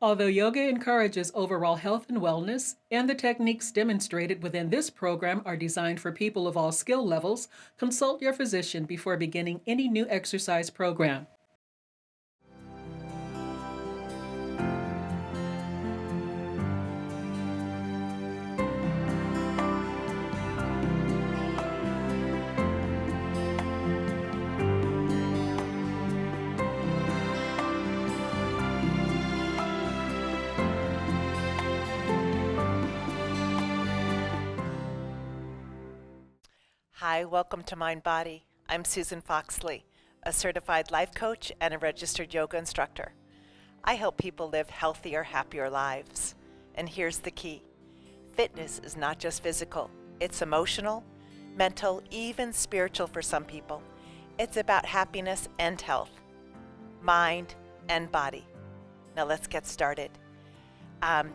Although yoga encourages overall health and wellness, and the techniques demonstrated within this program are designed for people of all skill levels, consult your physician before beginning any new exercise program. Hi, welcome to Mind Body. I'm Susan Foxley, a certified life coach and a registered yoga instructor. I help people live healthier, happier lives. And here's the key. Fitness is not just physical. It's emotional, mental, even spiritual for some people. It's about happiness and health, mind and body. Now let's get started.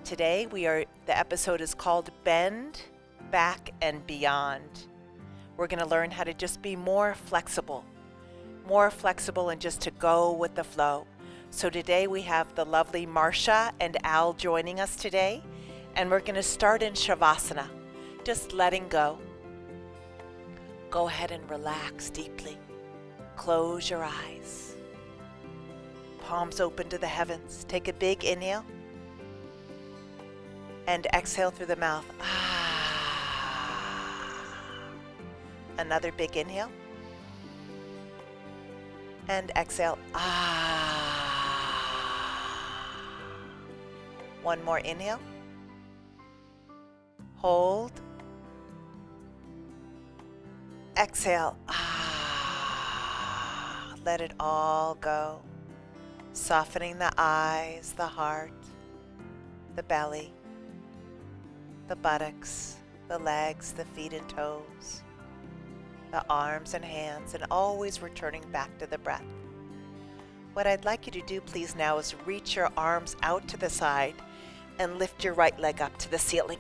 Today the episode is called Bend, Back, and Beyond. We're going to learn how to just be more flexible and just to go with the flow. So today we have the lovely Marcia and Al joining us today, and we're going to start in Shavasana, just letting go. Go ahead and relax deeply. Close your eyes. Palms open to the heavens. Take a big inhale and exhale through the mouth. Another big inhale. And exhale. One more inhale. Hold. Exhale. Let it all go. Softening the eyes, the heart, the belly, the buttocks, the legs, the feet and toes, the arms and hands, and always returning back to the breath. What I'd like you to do, please, now is reach your arms out to the side and lift your right leg up to the ceiling.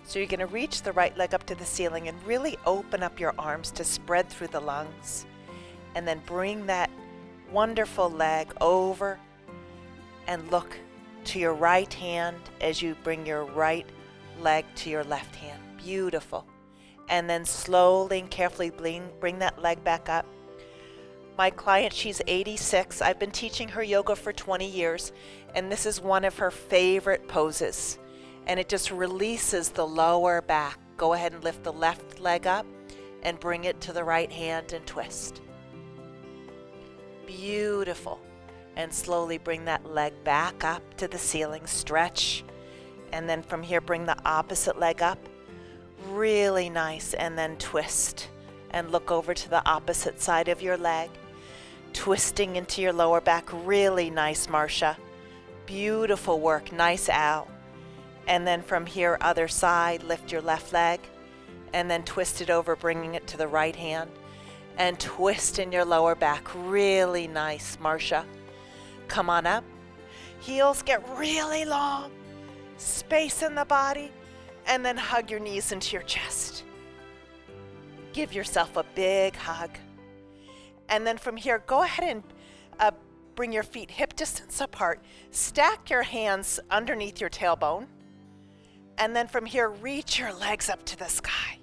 So you're going to reach the right leg up to the ceiling and really open up your arms to spread through the lungs. And then bring that wonderful leg over and look to your right hand as you bring your right leg to your left hand. Beautiful. And then slowly and carefully bring that leg back up. My client, she's 86. I've been teaching her yoga for 20 years, and this is one of her favorite poses. And it just releases the lower back. Go ahead and lift the left leg up and bring it to the right hand and twist. Beautiful. And slowly bring that leg back up to the ceiling. Stretch. And then from here, bring the opposite leg up. Really nice, and then twist and look over to the opposite side of your leg, twisting into your lower back. Really nice, Marcia. Beautiful work. Nice, Al. And then from here, other side, lift your left leg and then twist it over, bringing it to the right hand and twist in your lower back. Really nice, Marcia. Come on up. Heels get really long. Space in the body. And then hug your knees into your chest. Give yourself a big hug. And then from here, go ahead and bring your feet hip distance apart. Stack your hands underneath your tailbone. And then from here, reach your legs up to the sky.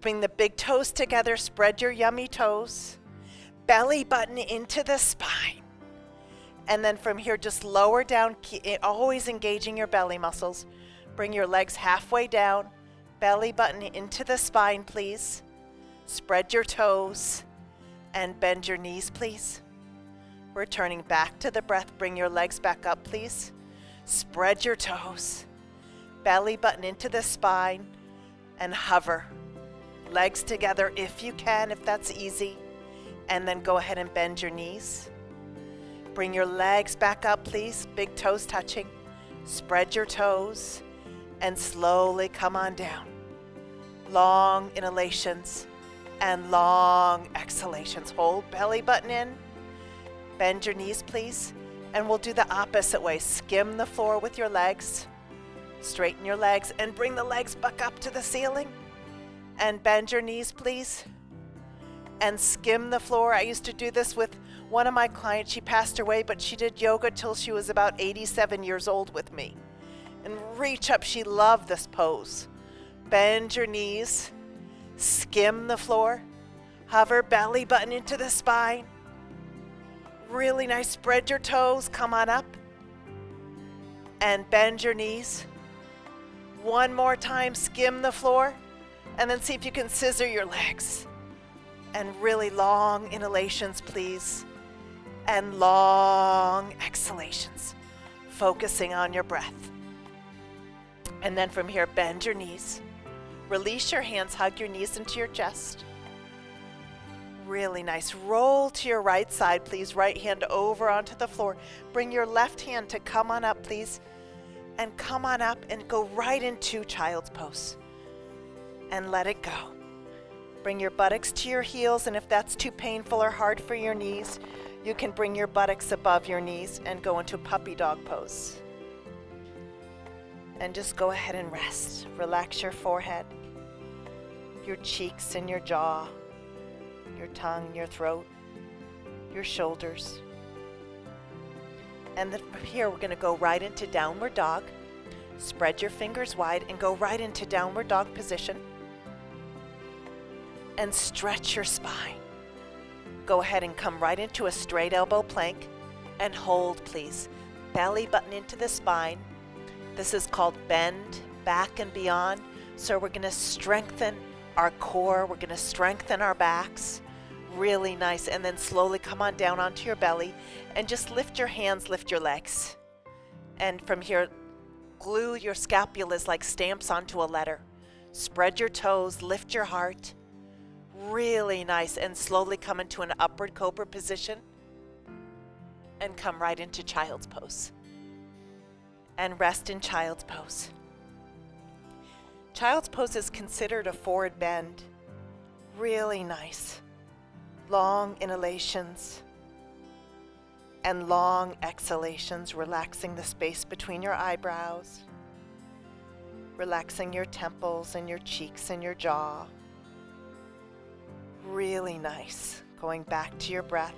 Bring the big toes together. Spread your yummy toes. Belly button into the spine. And then from here, just lower down, always engaging your belly muscles. Bring your legs halfway down, belly button into the spine, please. Spread your toes and bend your knees, please. Returning back to the breath, bring your legs back up, please. Spread your toes, belly button into the spine, and hover. Legs together if you can, if that's easy. And then go ahead and bend your knees. Bring your legs back up, please. Big toes touching. Spread your toes. And slowly come on down. Long inhalations and long exhalations. Hold belly button in. Bend your knees, please. And we'll do the opposite way. Skim the floor with your legs. Straighten your legs and bring the legs back up to the ceiling. And bend your knees, please. And skim the floor. I used to do this with One of my clients, she passed away, but she did yoga till she was about 87 years old with me. And reach up, she loved this pose. Bend your knees, skim the floor, hover belly button into the spine. Really nice, spread your toes, come on up. And bend your knees. One more time, skim the floor. And then see if you can scissor your legs. And really long inhalations, please. And long exhalations, focusing on your breath. And then from here, bend your knees. Release your hands, hug your knees into your chest. Really nice. Roll to your right side, please. Right hand over onto the floor. Bring your left hand to come on up, please. And come on up and go right into child's pose. And let it go. Bring your buttocks to your heels, and if that's too painful or hard for your knees, you can bring your buttocks above your knees and go into puppy dog pose. And just go ahead and rest. Relax your forehead, your cheeks and your jaw, your tongue, your throat, your shoulders. And then from here, we're going to go right into downward dog. Spread your fingers wide and go right into downward dog position. And stretch your spine. Go ahead and come right into a straight elbow plank and hold, please. Belly button into the spine. This is called bend, back and beyond. So we're going to strengthen our core. We're going to strengthen our backs. Really nice. And then slowly come on down onto your belly and just lift your hands, lift your legs. And from here, glue your scapulas like stamps onto a letter. Spread your toes, lift your heart. Really nice, and slowly come into an upward cobra position and come right into child's pose and rest in child's pose. Child's pose is considered a forward bend. Really nice. Long inhalations and long exhalations, relaxing the space between your eyebrows, relaxing your temples and your cheeks and your jaw. Really nice. Going back to your breath.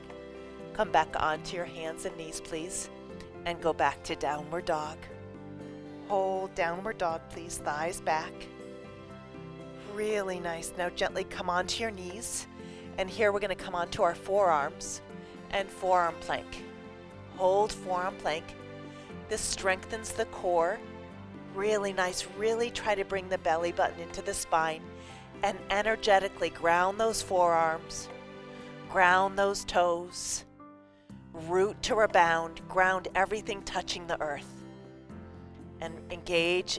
Come back onto your hands and knees, please. And go back to downward dog. Hold downward dog, please. Thighs back. Really nice. Now gently come onto your knees. And here we're going to come onto our forearms and forearm plank. Hold forearm plank. This strengthens the core. Really nice. Really try to bring the belly button into the spine. And energetically ground those forearms, ground those toes, root to rebound, ground everything touching the earth. And engage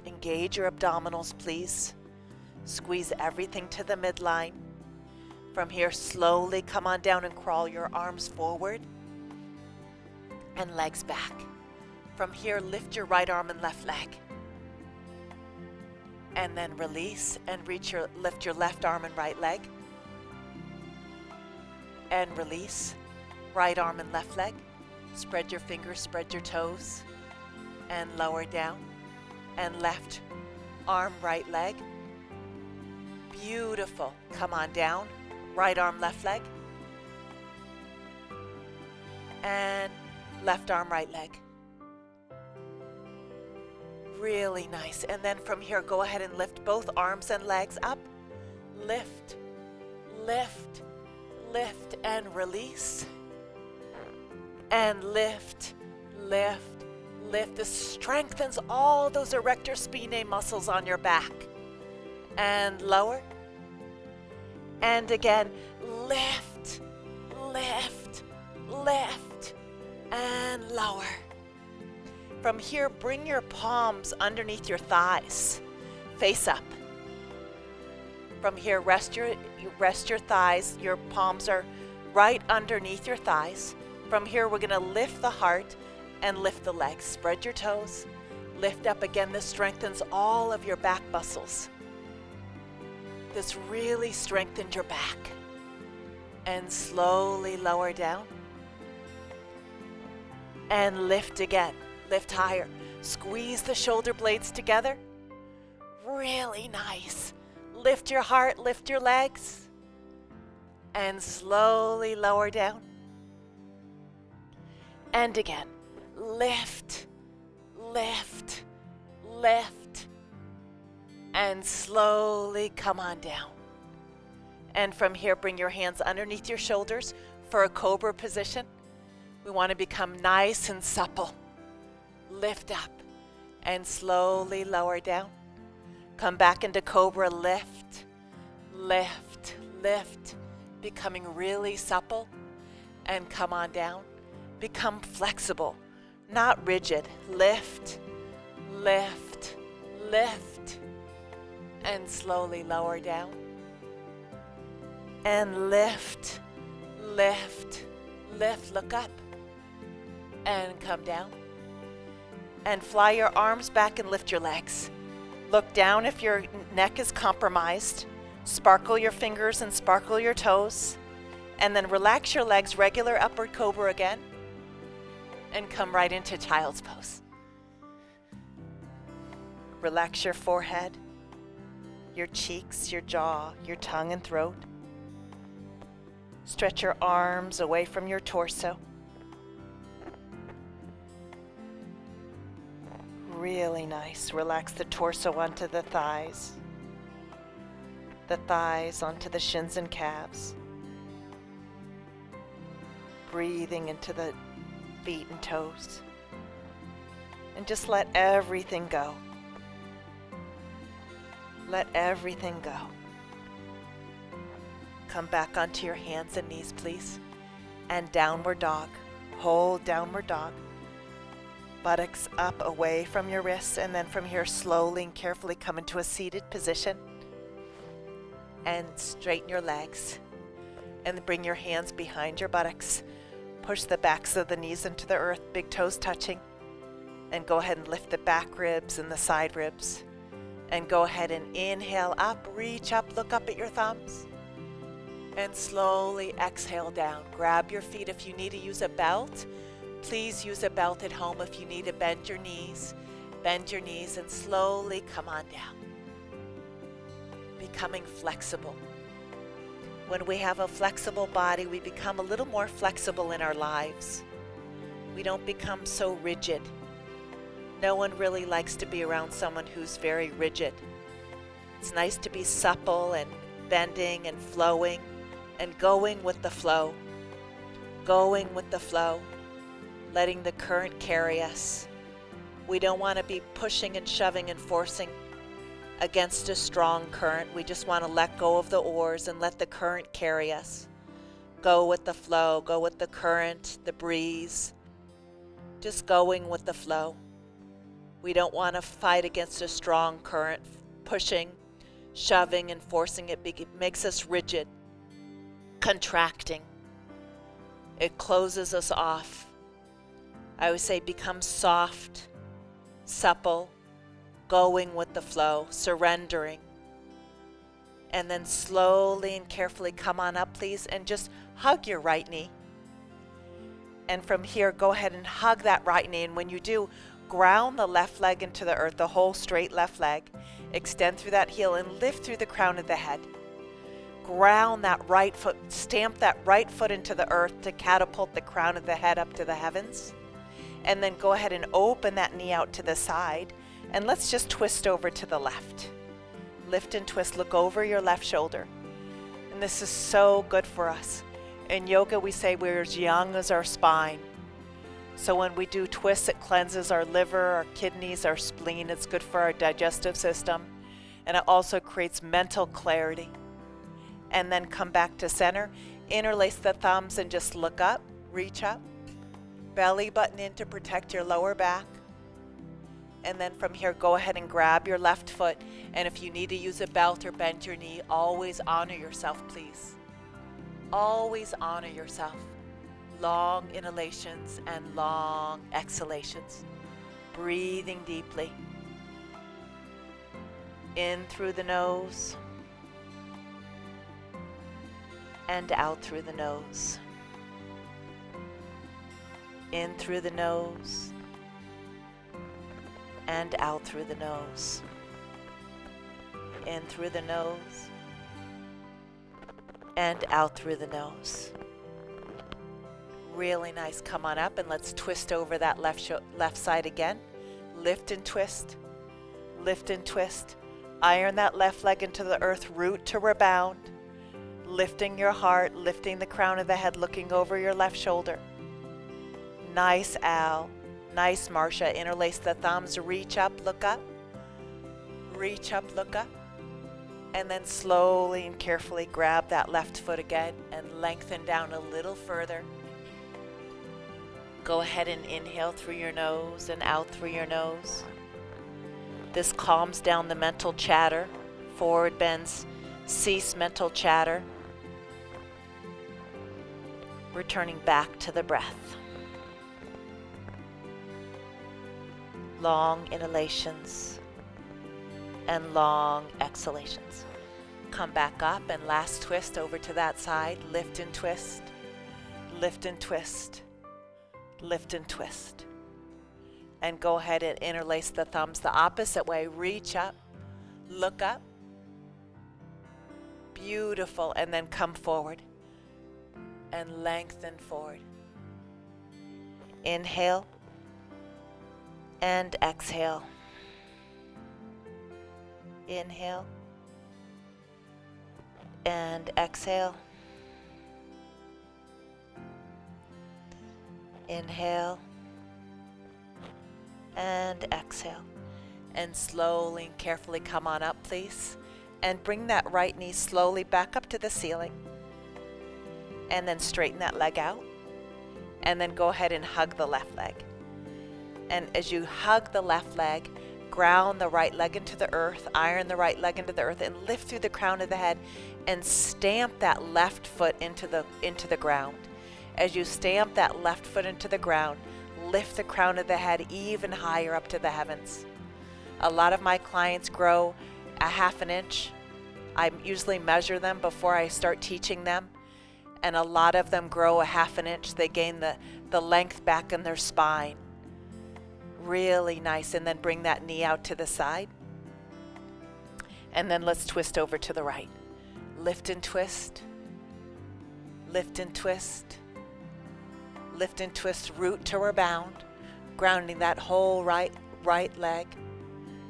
your abdominals, please. Squeeze everything to the midline. From here, slowly come on down and crawl your arms forward and legs back. From here, lift your right arm and left leg. And then release and lift your left arm and right leg. And release, right arm and left leg. Spread your fingers, spread your toes, and lower down. And left arm, right leg. Beautiful. Come on down, right arm, left leg. And left arm, right leg. Really nice. And then from here, go ahead and lift both arms and legs up. Lift, lift, lift, and release. And lift, lift, lift. This strengthens all those erector spinae muscles on your back. And lower. And again, lift, lift, lift, and lower. From here, bring your palms underneath your thighs, face up. From here, rest your thighs. Your palms are right underneath your thighs. From here, we're going to lift the heart and lift the legs. Spread your toes, lift up again. This strengthens all of your back muscles. This really strengthens your back. And slowly lower down. And lift again. Lift higher. Squeeze the shoulder blades together. Really nice. Lift your heart, lift your legs. And slowly lower down. And again. Lift, lift, lift. And slowly come on down. And from here, bring your hands underneath your shoulders for a cobra position. We want to become nice and supple. Lift up and slowly lower down. Come back into cobra, lift, lift, lift. Becoming really supple and come on down. Become flexible, not rigid. Lift, lift, lift. And slowly lower down. And lift, lift, lift. Look up and come down. And fly your arms back and lift your legs. Look down if your neck is compromised. Sparkle your fingers and sparkle your toes. And then relax your legs, regular upward cobra again. And come right into child's pose. Relax your forehead, your cheeks, your jaw, your tongue and throat. Stretch your arms away from your torso. Really nice. Relax the torso onto the thighs onto the shins and calves. Breathing into the feet and toes. And just let everything go. Let everything go. Come back onto your hands and knees, please. And downward dog. Hold downward dog. Buttocks up away from your wrists, and then from here slowly and carefully come into a seated position. And straighten your legs. And bring your hands behind your buttocks. Push the backs of the knees into the earth, big toes touching. And go ahead and lift the back ribs and the side ribs. And go ahead and inhale up, reach up, look up at your thumbs. And slowly exhale down. Grab your feet. If you need to use a belt, please use a belt at home. If you need to bend your knees and slowly come on down. Becoming flexible. When we have a flexible body, we become a little more flexible in our lives. We don't become so rigid. No one really likes to be around someone who's very rigid. It's nice to be supple and bending and flowing and going with the flow. Going with the flow. Letting the current carry us. We don't want to be pushing and shoving and forcing against a strong current. We just want to let go of the oars and let the current carry us. Go with the flow, go with the current, the breeze. Just going with the flow. We don't want to fight against a strong current, pushing, shoving, and forcing it. It makes us rigid, contracting. It closes us off. I would say become soft, supple, going with the flow, surrendering. And then slowly and carefully come on up, please, and just hug your right knee. And from here, go ahead and hug that right knee. And when you do, ground the left leg into the earth, the whole straight left leg. Extend through that heel and lift through the crown of the head. Ground that right foot, stamp that right foot into the earth to catapult the crown of the head up to the heavens. And then go ahead and open that knee out to the side. And let's just twist over to the left. Lift and twist, look over your left shoulder. And this is so good for us. In yoga, we say we're as young as our spine. So when we do twists, it cleanses our liver, our kidneys, our spleen. It's good for our digestive system. And it also creates mental clarity. And then come back to center. Interlace the thumbs and just look up, reach up. Belly button in to protect your lower back. And then from here, go ahead and grab your left foot. And if you need to use a belt or bend your knee, always honor yourself, please. Always honor yourself. Long inhalations and long exhalations. Breathing deeply. In through the nose. And out through the nose. In through the nose. And out through the nose. In through the nose. And out through the nose. Really nice. Come on up and let's twist over that left side again. Lift and twist. Lift and twist. Iron that left leg into the earth, root to rebound. Lifting your heart, lifting the crown of the head, looking over your left shoulder. Nice, Al. Nice, Marcia. Interlace the thumbs, reach up, look up. Reach up, look up. And then slowly and carefully grab that left foot again and lengthen down a little further. Go ahead and inhale through your nose and out through your nose. This calms down the mental chatter. Forward bends, cease mental chatter. Returning back to the breath. Long inhalations and long exhalations. Come back up and last twist over to that side. Lift and twist. Lift and twist. Lift and twist. And go ahead and interlace the thumbs the opposite way. Reach up, look up. Beautiful. And then come forward and lengthen forward. Inhale and exhale. Inhale and exhale. Inhale and exhale. And slowly and carefully come on up, please. And bring that right knee slowly back up to the ceiling. And then straighten that leg out. And then go ahead and hug the left leg. And as you hug the left leg, ground the right leg into the earth, iron the right leg into the earth, and lift through the crown of the head and stamp that left foot into the ground. As you stamp that left foot into the ground, lift the crown of the head even higher up to the heavens. A lot of my clients grow a half an inch. I usually measure them before I start teaching them. And a lot of them grow a half an inch. They gain the length back in their spine. Really nice. And then bring that knee out to the side. And then let's twist over to the right. Lift and twist. Lift and twist. Lift and twist, root to rebound, grounding that whole right leg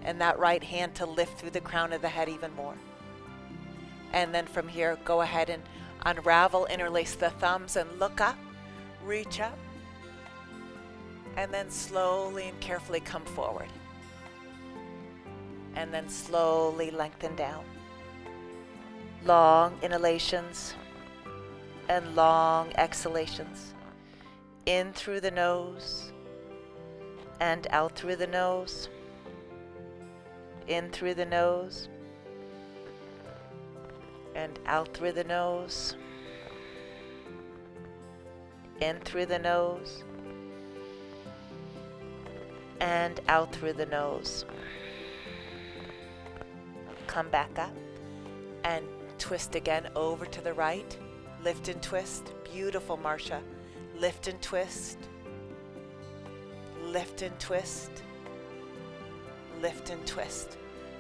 and that right hand to lift through the crown of the head even more. And then from here, go ahead and unravel, interlace the thumbs and look up, reach up, and then slowly and carefully come forward. And then slowly lengthen down. Long inhalations and long exhalations. In through the nose and out through the nose. In through the nose and out through the nose. In through the nose and out through the nose. Come back up and twist again over to the right. Lift and twist. Beautiful, Marcia. Lift and twist. Lift and twist. Lift and twist.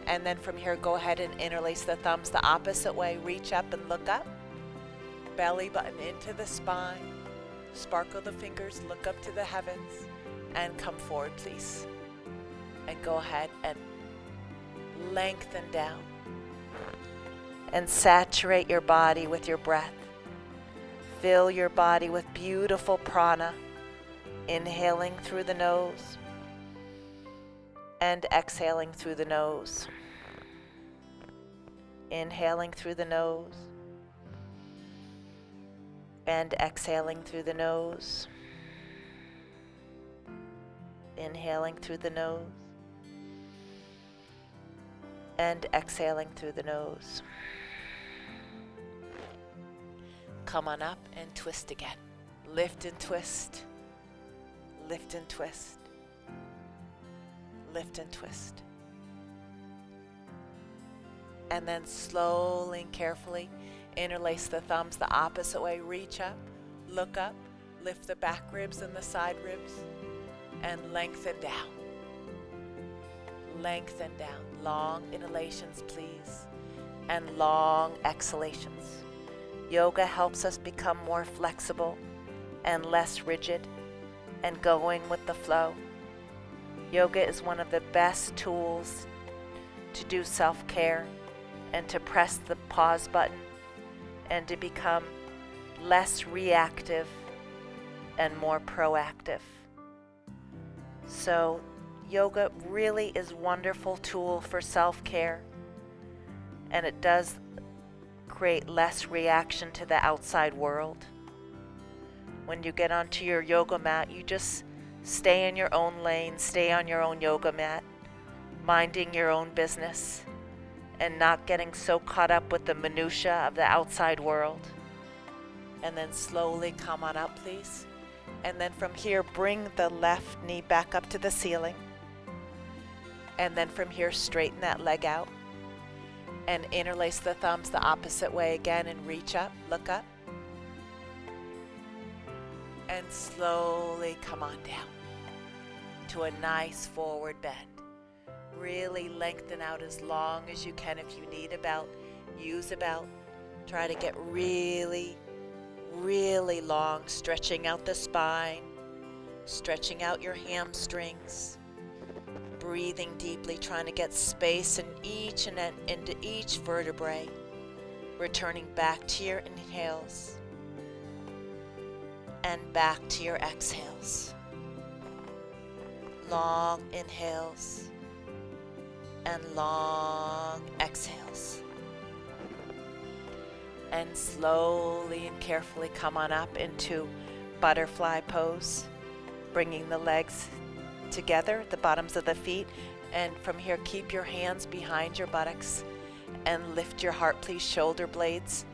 And then from here, go ahead and interlace the thumbs the opposite way. Reach up and look up. Belly button into the spine. Sparkle the fingers, look up to the heavens, and come forward, please. And go ahead and lengthen down. And saturate your body with your breath. Fill your body with beautiful prana, inhaling through the nose and exhaling through the nose. Inhaling through the nose and exhaling through the nose. Inhaling through the nose and exhaling through the nose. Come on up and twist again. Lift and twist. Lift and twist. Lift and twist. And then slowly and carefully interlace the thumbs the opposite way. Reach up, look up, lift the back ribs and the side ribs, and lengthen down. Lengthen down. Long inhalations, please, and long exhalations. Yoga helps us become more flexible and less rigid and going with the flow. Yoga is one of the best tools to do self-care and to press the pause button and to become less reactive and more proactive. So yoga really is a wonderful tool for self-care, and it does create less reaction to the outside world. When you get onto your yoga mat, you just stay in your own lane, stay on your own yoga mat, minding your own business and not getting so caught up with the minutia of the outside world. And then slowly come on up, please. And then from here, bring the left knee back up to the ceiling. And then from here, straighten that leg out and interlace the thumbs the opposite way again and reach up, look up. And slowly come on down to a nice forward bend. Really lengthen out as long as you can. If you need a belt, use a belt. Try to get really, really long, stretching out the spine, stretching out your hamstrings, breathing deeply, trying to get space in each and into each vertebrae, returning back to your inhales and back to your exhales. Long inhales and long exhales. And slowly and carefully come on up into butterfly pose, bringing the legs together, the bottoms of the feet, and from here keep your hands behind your buttocks and lift your heart, please. Shoulder blades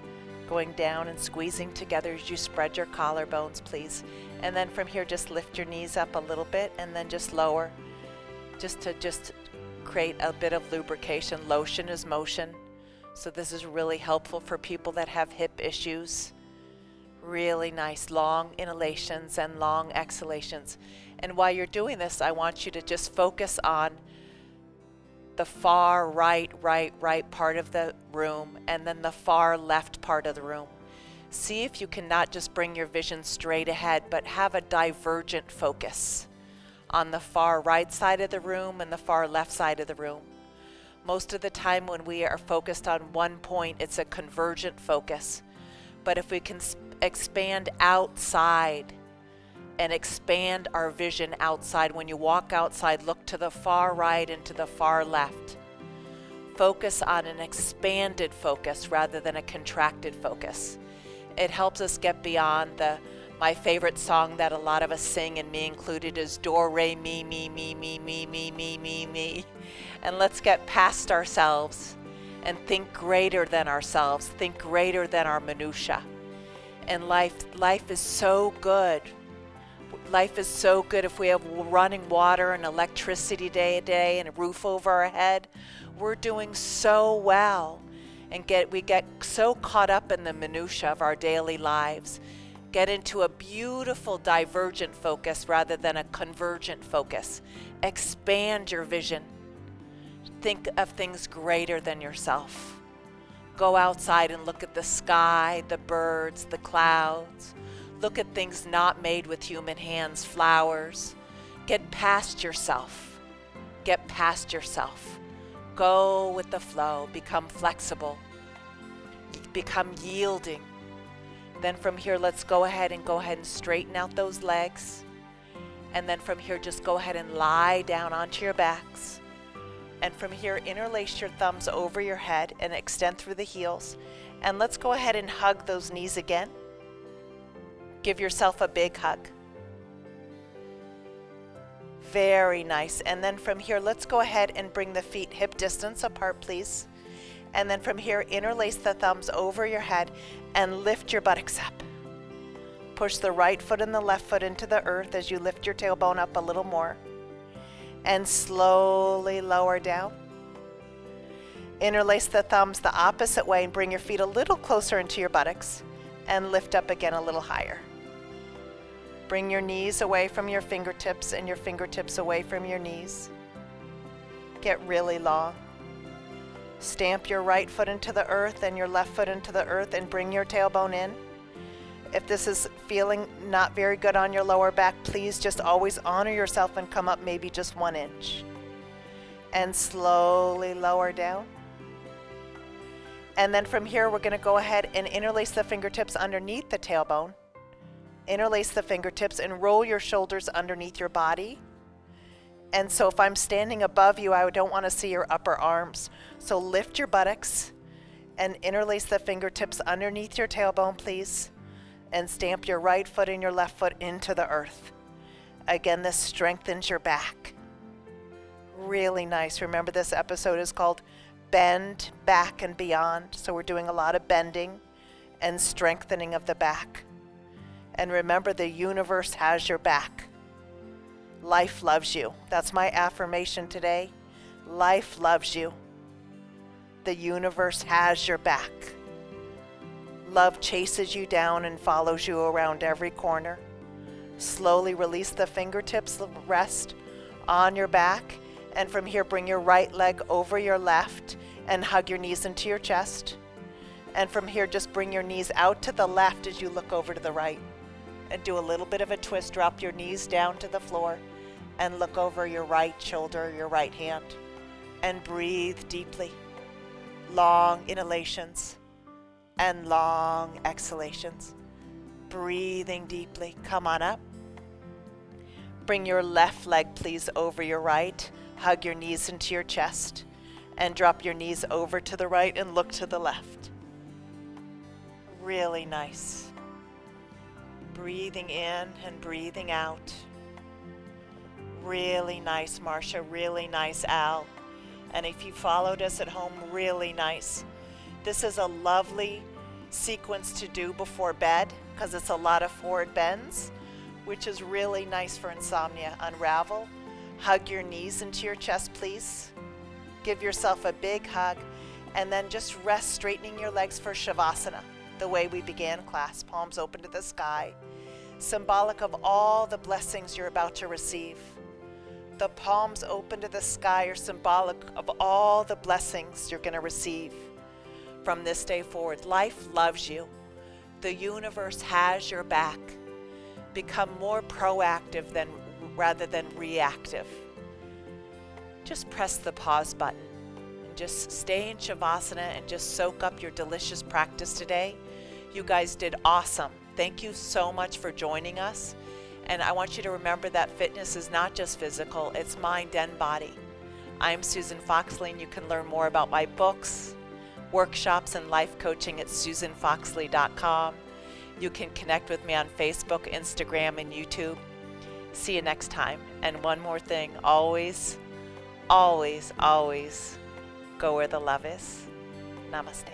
going down and squeezing together as you spread your collarbones, please. And then from here just lift your knees up a little bit and then just lower, just to create a bit of lubrication. Lotion is motion, so this is really helpful for people that have hip issues. Really nice long inhalations and long exhalations. And while you're doing this, I want you to just focus on the far right part of the room and then the far left part of the room. See if you can not just bring your vision straight ahead, but have a divergent focus on the far right side of the room and the far left side of the room. Most of the time when we are focused on one point, it's a convergent focus. But if we can expand outside and expand our vision outside, when you walk outside, look to the far right and to the far left. Focus on an expanded focus rather than a contracted focus. It helps us get beyond my favorite song that a lot of us sing, and me included, is do, re, mi, me, me, me, me, me, me, me, me. And let's get past ourselves and think greater than ourselves, think greater than our minutia. And life is so good. Life is so good if we have running water and electricity day to day and a roof over our head. We're doing so well, and we get so caught up in the minutia of our daily lives. Get into a beautiful divergent focus rather than a convergent focus. Expand your vision. Think of things greater than yourself. Go outside and look at the sky, the birds, the clouds. Look at things not made with human hands, flowers. Get past yourself. Get past yourself. Go with the flow. Become flexible. Become yielding. Then from here, let's go ahead and straighten out those legs. And then from here, just go ahead and lie down onto your backs. And from here, interlace your thumbs over your head and extend through the heels. And let's go ahead and hug those knees again. Give yourself a big hug. Very nice. And then from here, let's go ahead and bring the feet hip distance apart, please. And then from here, interlace the thumbs over your head and lift your buttocks up. Push the right foot and the left foot into the earth as you lift your tailbone up a little more. And slowly lower down. Interlace the thumbs the opposite way and bring your feet a little closer into your buttocks and lift up again a little higher. Bring your knees away from your fingertips and your fingertips away from your knees. Get really long. Stamp your right foot into the earth and your left foot into the earth and bring your tailbone in. If this is feeling not very good on your lower back, please just always honor yourself and come up maybe just 1 inch. And slowly lower down. And then from here, we're going to go ahead and interlace the fingertips underneath the tailbone. Interlace the fingertips and roll your shoulders underneath your body. And so if I'm standing above you, I don't want to see your upper arms. So lift your buttocks and interlace the fingertips underneath your tailbone, please. And stamp your right foot and your left foot into the earth. Again, this strengthens your back. Really nice. Remember, this episode is called Bend, Back, and Beyond. So we're doing a lot of bending and strengthening of the back. And remember, the universe has your back. Life loves you. That's my affirmation today. Life loves you. The universe has your back. Love chases you down and follows you around every corner. Slowly release the fingertips, rest on your back. And from here, bring your right leg over your left and hug your knees into your chest. And from here, just bring your knees out to the left as you look over to the right. And do a little bit of a twist. Drop your knees down to the floor and look over your right shoulder, your right hand. And breathe deeply. Long inhalations and long exhalations. Breathing deeply. Come on up. Bring your left leg, please, over your right. Hug your knees into your chest. And drop your knees over to the right and look to the left. Really nice. Breathing in and breathing out. Really nice, Marcia. Really nice, Al. And if you followed us at home, really nice. This is a lovely sequence to do before bed because it's a lot of forward bends, which is really nice for insomnia. Unravel. Hug your knees into your chest, please. Give yourself a big hug. And then just rest, straightening your legs for Shavasana, the way we began class. Palms open to the sky. Symbolic of all the blessings you're about to receive. The palms open to the sky are symbolic of all the blessings you're going to receive from this day forward. Life loves you. The universe has your back. Become more proactive rather than reactive. Just press the pause button and just stay in Shavasana and just soak up your delicious practice today. You guys did awesome. Thank you so much for joining us. And I want you to remember that fitness is not just physical, it's mind and body. I'm Susan Foxley, and you can learn more about my books, workshops, and life coaching at susanfoxley.com. You can connect with me on Facebook, Instagram, and YouTube. See you next time. And one more thing, always, always, always go where the love is. Namaste.